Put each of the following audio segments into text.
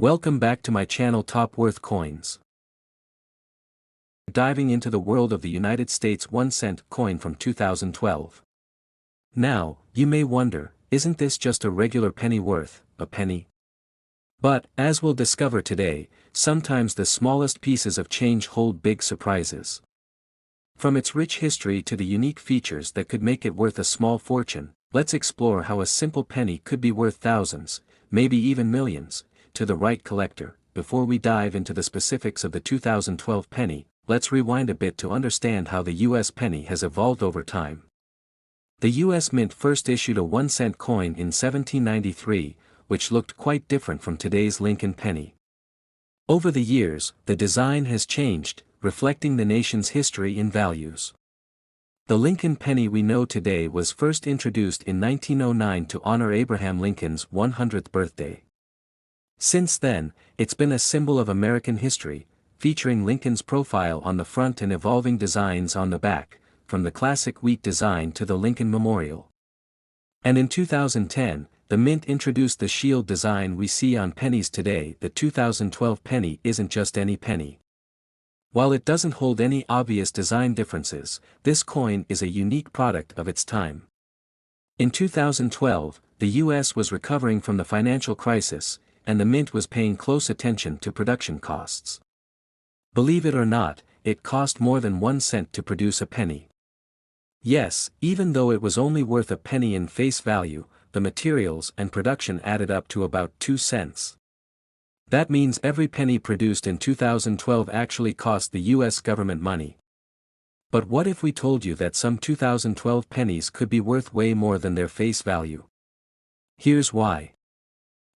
Welcome back to my channel Top Worth Coins. Diving into the world of the United States 1-cent coin from 2012. Now, you may wonder, isn't this just a regular penny worth a penny? But, as we'll discover today, sometimes the smallest pieces of change hold big surprises. From its rich history to the unique features that could make it worth a small fortune, let's explore how a simple penny could be worth thousands, maybe even millions, to the right collector. Before we dive into the specifics of the 2012 penny, let's rewind a bit to understand how the US penny has evolved over time. The US Mint first issued a 1-cent coin in 1793, which looked quite different from today's Lincoln penny. Over the years, the design has changed, reflecting the nation's history and values. The Lincoln penny we know today was first introduced in 1909 to honor Abraham Lincoln's 100th birthday. Since then, it's been a symbol of American history, featuring Lincoln's profile on the front and evolving designs on the back, from the classic wheat design to the Lincoln Memorial. And in 2010, the Mint introduced the shield design we see on pennies today. The 2012 penny isn't just any penny. While it doesn't hold any obvious design differences, this coin is a unique product of its time. In 2012, the US was recovering from the financial crisis, and the Mint was paying close attention to production costs. Believe it or not, it cost more than 1 cent to produce a penny. Yes, even though it was only worth a penny in face value, the materials and production added up to about 2 cents. That means every penny produced in 2012 actually cost the US government money. But what if we told you that some 2012 pennies could be worth way more than their face value? Here's why.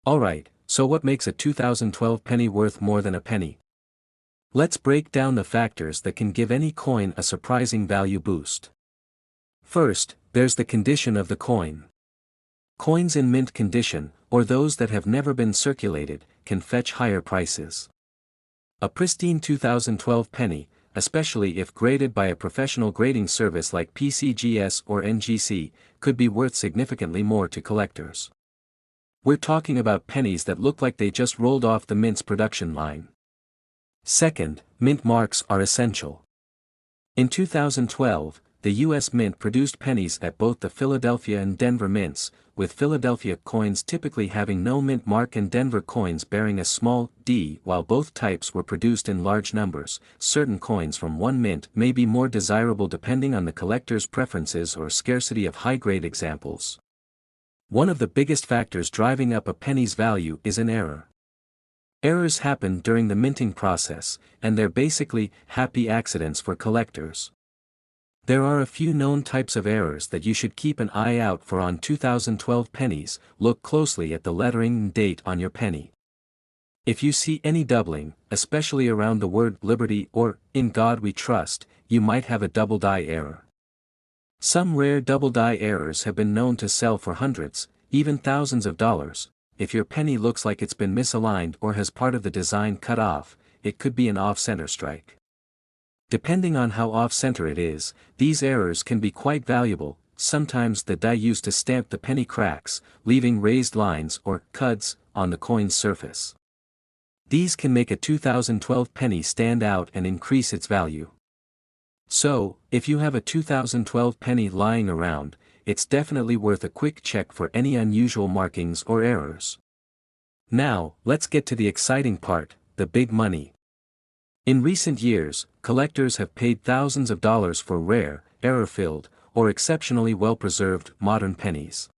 Alright, so what makes a 2012 penny worth more than a penny? Let's break down the factors that can give any coin a surprising value boost. First, there's the condition of the coin. Coins in mint condition, or those that have never been circulated, can fetch higher prices. A pristine 2012 penny, especially if graded by a professional grading service like PCGS or NGC, could be worth significantly more to collectors. We're talking about pennies that look like they just rolled off the Mint's production line. Second, mint marks are essential. In 2012, the US Mint produced pennies at both the Philadelphia and Denver mints, with Philadelphia coins typically having no mint mark and Denver coins bearing a small d. While both types were produced in large numbers, certain coins from one mint may be more desirable depending on the collector's preferences or scarcity of high-grade examples. One of the biggest factors driving up a penny's value is an error. Errors happen during the minting process, and they're basically happy accidents for collectors. There are a few known types of errors that you should keep an eye out for on 2012 pennies. Look closely at the lettering and date on your penny. If you see any doubling, especially around the word Liberty or In God We Trust, you might have a double die error. Some rare double die errors have been known to sell for hundreds, even thousands of dollars. If your penny looks like it's been misaligned or has part of the design cut off, it could be an off-center strike. Depending on how off-center it is, these errors can be quite valuable. Sometimes the die used to stamp the penny cracks, leaving raised lines or cuts on the coin's surface. These can make a 2012 penny stand out and increase its value. So, if you have a 2012 penny lying around, it's definitely worth a quick check for any unusual markings or errors. Now, let's get to the exciting part, the big money. In recent years, collectors have paid thousands of dollars for rare, error-filled, or exceptionally well-preserved modern pennies.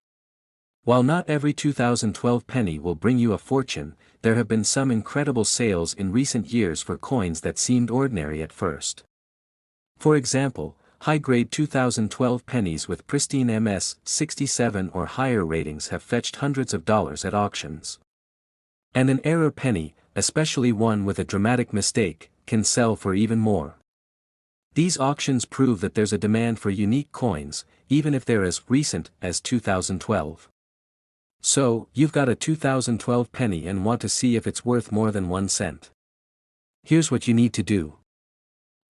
While not every 2012 penny will bring you a fortune, there have been some incredible sales in recent years for coins that seemed ordinary at first. For example, high-grade 2012 pennies with pristine MS-67 or higher ratings have fetched hundreds of dollars at auctions. And an error penny, especially one with a dramatic mistake, can sell for even more. These auctions prove that there's a demand for unique coins, even if they're as recent as 2012. So, you've got a 2012 penny and want to see if it's worth more than 1 cent. Here's what you need to do.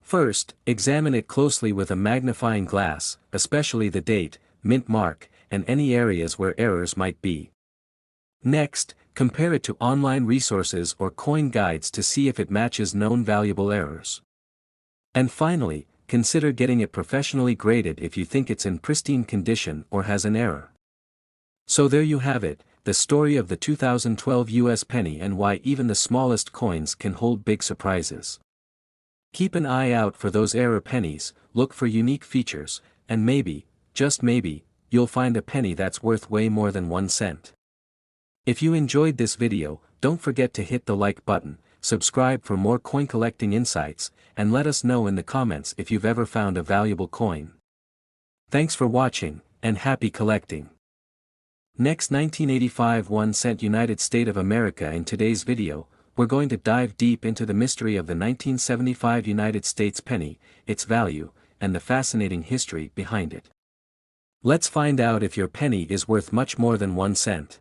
First, examine it closely with a magnifying glass, especially the date, mint mark, and any areas where errors might be. Next, Compare it to online resources or coin guides to see if it matches known valuable errors. And finally, consider getting it professionally graded if you think it's in pristine condition or has an error. So there you have it, the story of the 2012 US penny and why even the smallest coins can hold big surprises. Keep an eye out for those error pennies, look for unique features, and maybe, just maybe, you'll find a penny that's worth way more than 1 cent. If you enjoyed this video, don't forget to hit the like button, subscribe for more coin collecting insights, and let us know in the comments if you've ever found a valuable coin. Thanks for watching, and happy collecting. Next, 1985 1 cent United States of America. In today's video, we're going to dive deep into the mystery of the 1975 United States penny, its value, and the fascinating history behind it. Let's find out if your penny is worth much more than 1 cent.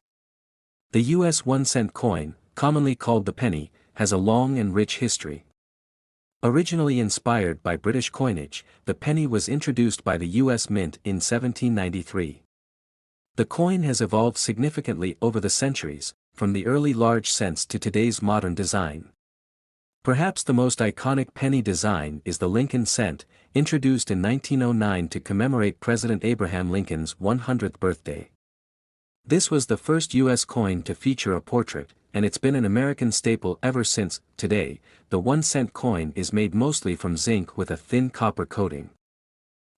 The US 1 cent coin, commonly called the penny, has a long and rich history. Originally inspired by British coinage, the penny was introduced by the US Mint in 1793. The coin has evolved significantly over the centuries, from the early large cents to today's modern design. Perhaps the most iconic penny design is the Lincoln cent, introduced in 1909 to commemorate President Abraham Lincoln's 100th birthday. This was the first U.S. coin to feature a portrait, and it's been an American staple ever since. Today, the 1 cent coin is made mostly from zinc with a thin copper coating.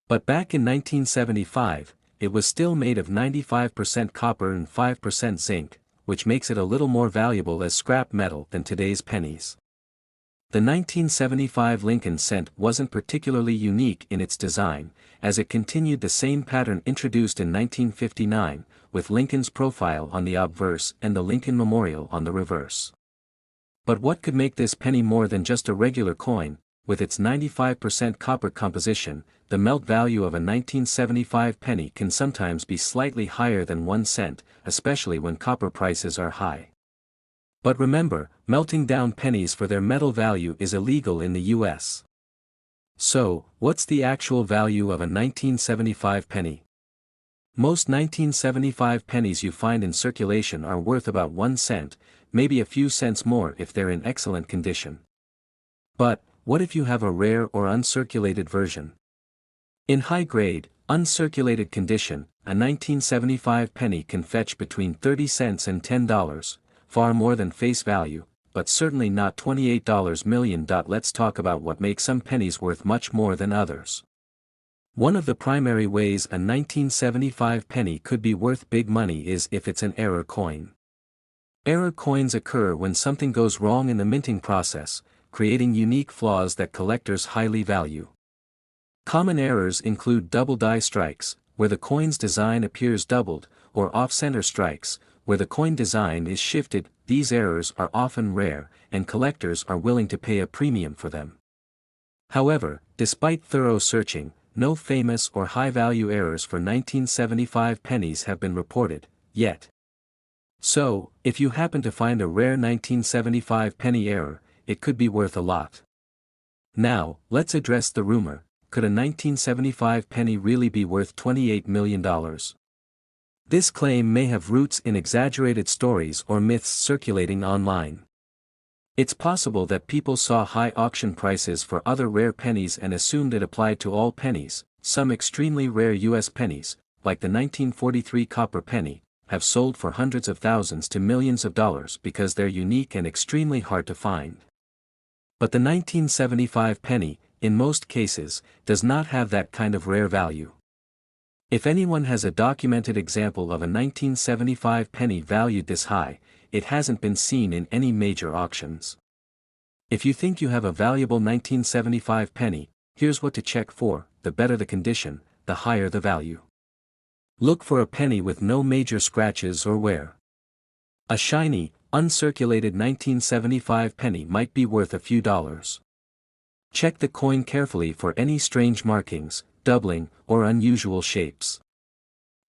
But back in 1975, it was still made of 95% copper and 5% zinc, which makes it a little more valuable as scrap metal than today's pennies. The 1975 Lincoln cent wasn't particularly unique in its design, as it continued the same pattern introduced in 1959, with Lincoln's profile on the obverse and the Lincoln Memorial on the reverse. But what could make this penny more than just a regular coin? With its 95% copper composition, the melt value of a 1975 penny can sometimes be slightly higher than 1 cent, especially when copper prices are high. But remember, melting down pennies for their metal value is illegal in the US. So, what's the actual value of a 1975 penny? Most 1975 pennies you find in circulation are worth about 1 cent, maybe a few cents more if they're in excellent condition. But, what if you have a rare or uncirculated version? In high-grade, uncirculated condition, a 1975 penny can fetch between 30 cents and $10, far more than face value, but certainly not $28 million. Let's talk about what makes some pennies worth much more than others. One of the primary ways a 1975 penny could be worth big money is if it's an error coin. Error coins occur when something goes wrong in the minting process, creating unique flaws that collectors highly value. Common errors include double die strikes, where the coin's design appears doubled, or off-center strikes, where the coin design is shifted. These errors are often rare, and collectors are willing to pay a premium for them. However, despite thorough searching, no famous or high-value errors for 1975 pennies have been reported, yet. So, if you happen to find a rare 1975 penny error, it could be worth a lot. Now, let's address the rumor: could a 1975 penny really be worth $28 million? This claim may have roots in exaggerated stories or myths circulating online. It's possible that people saw high auction prices for other rare pennies and assumed it applied to all pennies. Some extremely rare US pennies, like the 1943 copper penny, have sold for hundreds of thousands to millions of dollars because they're unique and extremely hard to find. But the 1975 penny, in most cases, does not have that kind of rare value. If anyone has a documented example of a 1975 penny valued this high, it hasn't been seen in any major auctions. If you think you have a valuable 1975 penny, here's what to check for: the better the condition, the higher the value. Look for a penny with no major scratches or wear. A shiny, uncirculated 1975 penny might be worth a few dollars. Check the coin carefully for any strange markings, doubling, or unusual shapes.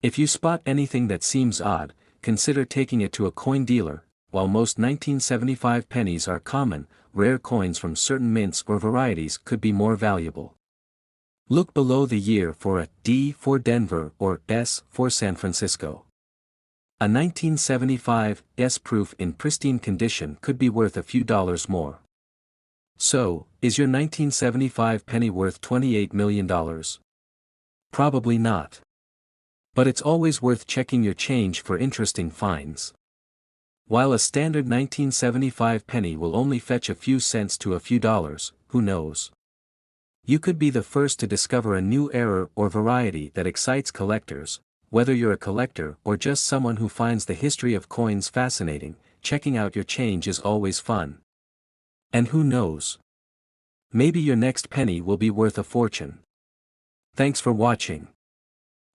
If you spot anything that seems odd, consider taking it to a coin dealer. While most 1975 pennies are common, rare coins from certain mints or varieties could be more valuable. Look below the year for a D for Denver or S for San Francisco. A 1975 S-proof in pristine condition could be worth a few dollars more. So, is your 1975 penny worth $28 million? Probably not. But it's always worth checking your change for interesting finds. While a standard 1975 penny will only fetch a few cents to a few dollars, who knows? You could be the first to discover a new error or variety that excites collectors. Whether you're a collector or just someone who finds the history of coins fascinating, checking out your change is always fun. And who knows? Maybe your next penny will be worth a fortune. Thanks for watching.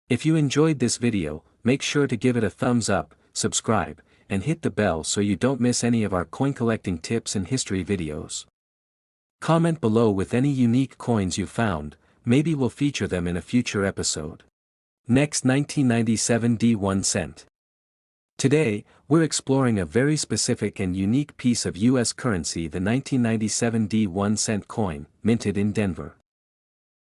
If you enjoyed this video, make sure to give it a thumbs up, subscribe, and hit the bell so you don't miss any of our coin collecting tips and history videos. Comment below with any unique coins you found, maybe we'll feature them in a future episode. Next, 1997 D1 cent. Today, we're exploring a very specific and unique piece of US currency, the 1997 D1 cent coin, minted in Denver.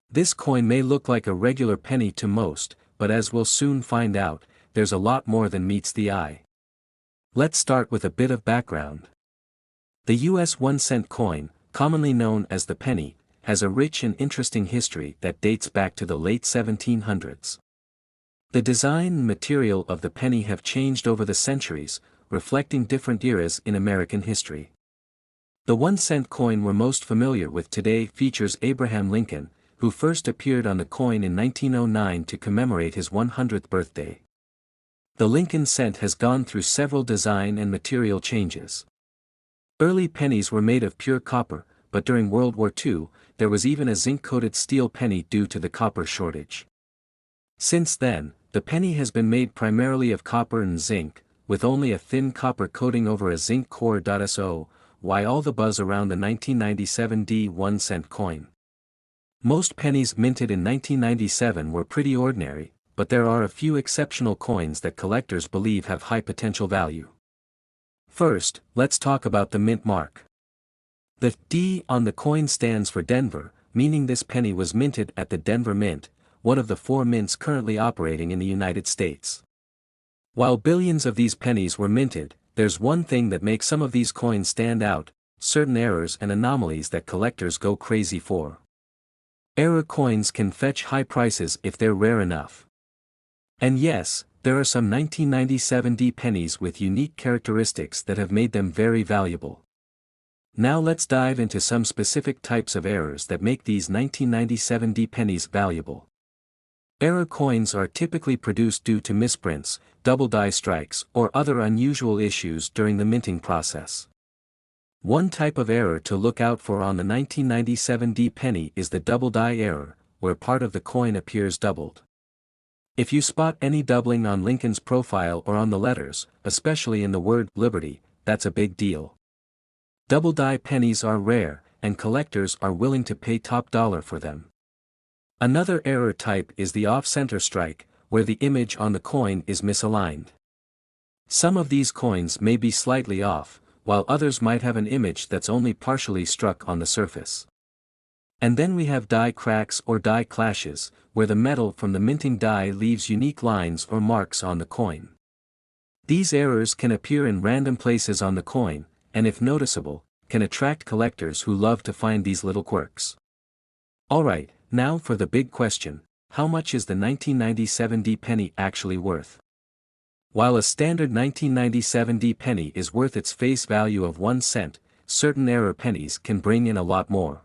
This coin may look like a regular penny to most, but as we'll soon find out, there's a lot more than meets the eye. Let's start with a bit of background. The US 1 cent coin, commonly known as the penny, has a rich and interesting history that dates back to the late 1700s. The design and material of the penny have changed over the centuries, reflecting different eras in American history. The 1 cent coin we're most familiar with today features Abraham Lincoln, who first appeared on the coin in 1909 to commemorate his 100th birthday. The Lincoln cent has gone through several design and material changes. Early pennies were made of pure copper, but during World War II, there was even a zinc-coated steel penny due to the copper shortage. Since then, the penny has been made primarily of copper and zinc, with only a thin copper coating over a zinc core. So, why all the buzz around the 1997 D1 cent coin? Most pennies minted in 1997 were pretty ordinary, but there are a few exceptional coins that collectors believe have high potential value. First, let's talk about the mint mark. The D on the coin stands for Denver, meaning this penny was minted at the Denver Mint, one of the 4 mints currently operating in the United States. While billions of these pennies were minted, there's one thing that makes some of these coins stand out: certain errors and anomalies that collectors go crazy for. Error coins can fetch high prices if they're rare enough. And yes, there are some 1997 D pennies with unique characteristics that have made them very valuable. Now let's dive into some specific types of errors that make these 1997 D pennies valuable. Error coins are typically produced due to misprints, double die strikes, or other unusual issues during the minting process. One type of error to look out for on the 1997 D penny is the double die error, where part of the coin appears doubled. If you spot any doubling on Lincoln's profile or on the letters, especially in the word Liberty, that's a big deal. Double die pennies are rare, and collectors are willing to pay top dollar for them. Another error type is the off-center strike, where the image on the coin is misaligned. Some of these coins may be slightly off, while others might have an image that's only partially struck on the surface. And then we have die cracks or die clashes, where the metal from the minting die leaves unique lines or marks on the coin. These errors can appear in random places on the coin, and if noticeable, can attract collectors who love to find these little quirks. Alright, now for the big question: how much is the 1997 D penny actually worth? While a standard 1997 D penny is worth its face value of 1 cent, certain error pennies can bring in a lot more.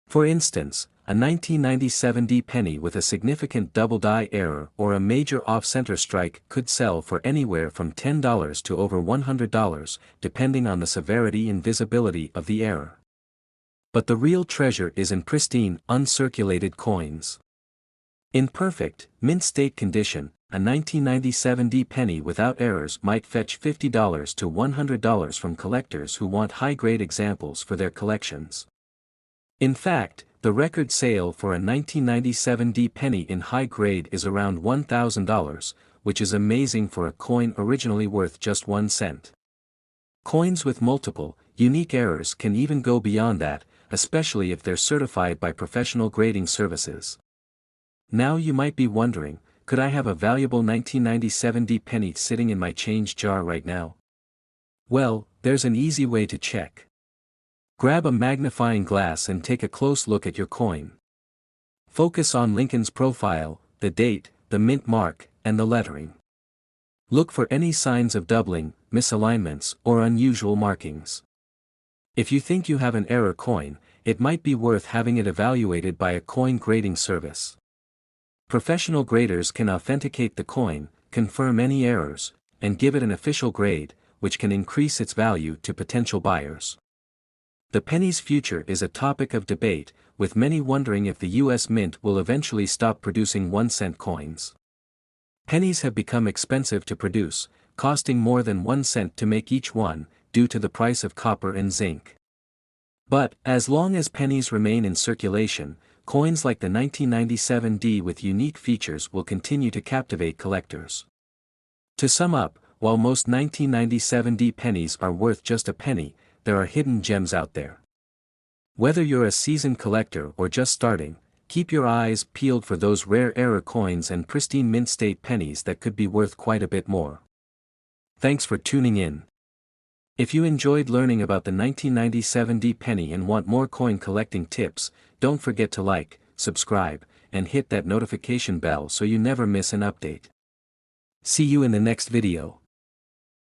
For instance, a 1997 D penny with a significant double die error or a major off-center strike could sell for anywhere from $10 to over $100, depending on the severity and visibility of the error. But the real treasure is in pristine, uncirculated coins. In perfect, mint state condition, a 1997 D penny without errors might fetch $50 to $100 from collectors who want high-grade examples for their collections. In fact, the record sale for a 1997 D penny in high grade is around $1,000, which is amazing for a coin originally worth just 1 cent. Coins with multiple, unique errors can even go beyond that, especially if they're certified by professional grading services. Now you might be wondering, could I have a valuable 1997 D penny sitting in my change jar right now? Well, there's an easy way to check. Grab a magnifying glass and take a close look at your coin. Focus on Lincoln's profile, the date, the mint mark, and the lettering. Look for any signs of doubling, misalignments, or unusual markings. If you think you have an error coin, it might be worth having it evaluated by a coin grading service. Professional graders can authenticate the coin, confirm any errors, and give it an official grade, which can increase its value to potential buyers. The penny's future is a topic of debate, with many wondering if the US Mint will eventually stop producing 1-cent coins. Pennies have become expensive to produce, costing more than 1 cent to make each one, due to the price of copper and zinc. But, as long as pennies remain in circulation, coins like the 1997 D with unique features will continue to captivate collectors. To sum up, while most 1997 D pennies are worth just a penny, there are hidden gems out there. Whether you're a seasoned collector or just starting, keep your eyes peeled for those rare error coins and pristine mint state pennies that could be worth quite a bit more. Thanks for tuning in. If you enjoyed learning about the 1997 D penny and want more coin collecting tips, don't forget to like, subscribe, and hit that notification bell so you never miss an update. See you in the next video.